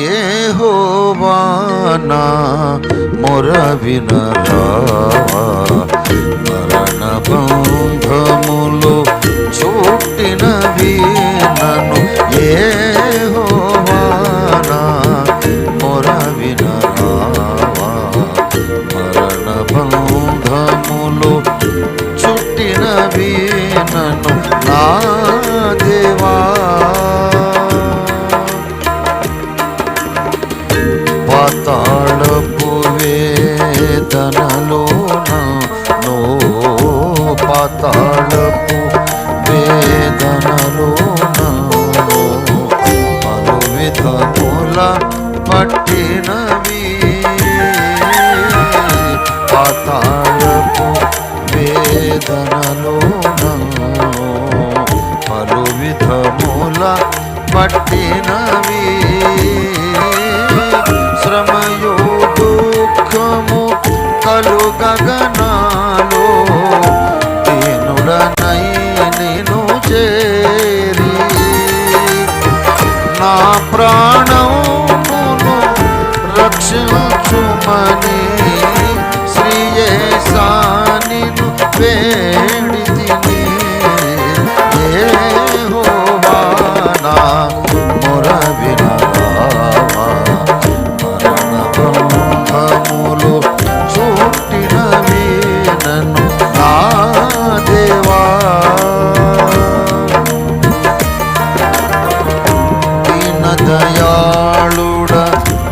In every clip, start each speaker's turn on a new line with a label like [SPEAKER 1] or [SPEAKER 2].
[SPEAKER 1] యెహోవా నా మొర వినరావా, మరణ బంధములు చుట్టినవి నన్ను. యెహోవా నా మొర వినరావా, మరణ బంధములు చుట్టినవి నన్ను నా దేవా. పాతాళపు వేదనలోనూ, పాతాళపు వేదనలోనూ పలు విధముల పట్టినవి. పాతాళపు వేదనలోనూ పలు విధముల పట్టినవి. శ్రమయు దుఃఖము కలుగగనాలో దీనుడనై నిన్ను చేరి, నా ప్రాణమును రక్షించుమని శ్రీయేశానిను వేడితిని. యెహోవా నా మొర వినరావా, మరణ బంధములు చుట్టినవి నన్ను నా దేవా. దీన దయాళుడ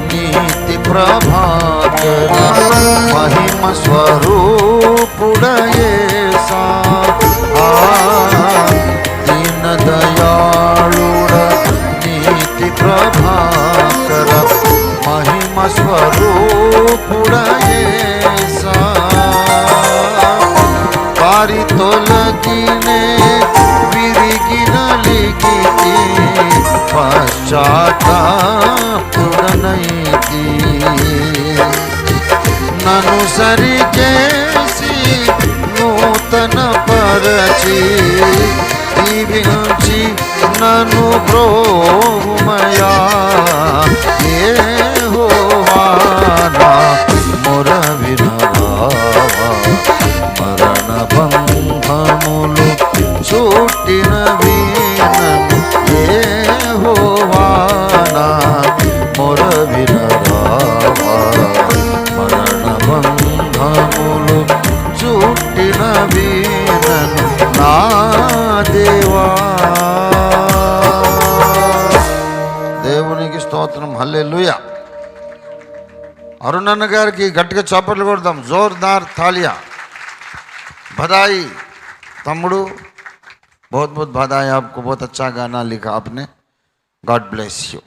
[SPEAKER 1] నీతి ప్రభాకర మహిమ స్వరూపుడ యేసా. దీన దయాళుడ నీతి ప్రభాకర మహిమ స్వరూపుడ యేసా. వారి తొలగినే విరిగి నలిగితి, పశ్చాత్తాపుడనైతి. నన్ను సరిచేసి నూతన పరచి, దీవించి నన్ను బ్రోహుమయా. యెహోవా నా మొర వినరావా, మరణ బంధములు చుట్టినవి నన్ను. యెహోవా నా మొర వినరావా, మరణ బంధములు చుట్టినవి నన్ను నా దేవా. దేవునికి స్తోత్రం, హల్లెలూయా. అరుణన్న గారికి గట్టిగా చప్పట్లు కొడదాం, జోర్దార్ తాలియా. बधाई तम्मुडू, बहुत बहुत बधाई आपको, बहुत अच्छा गाना लिखा आपने. God bless you.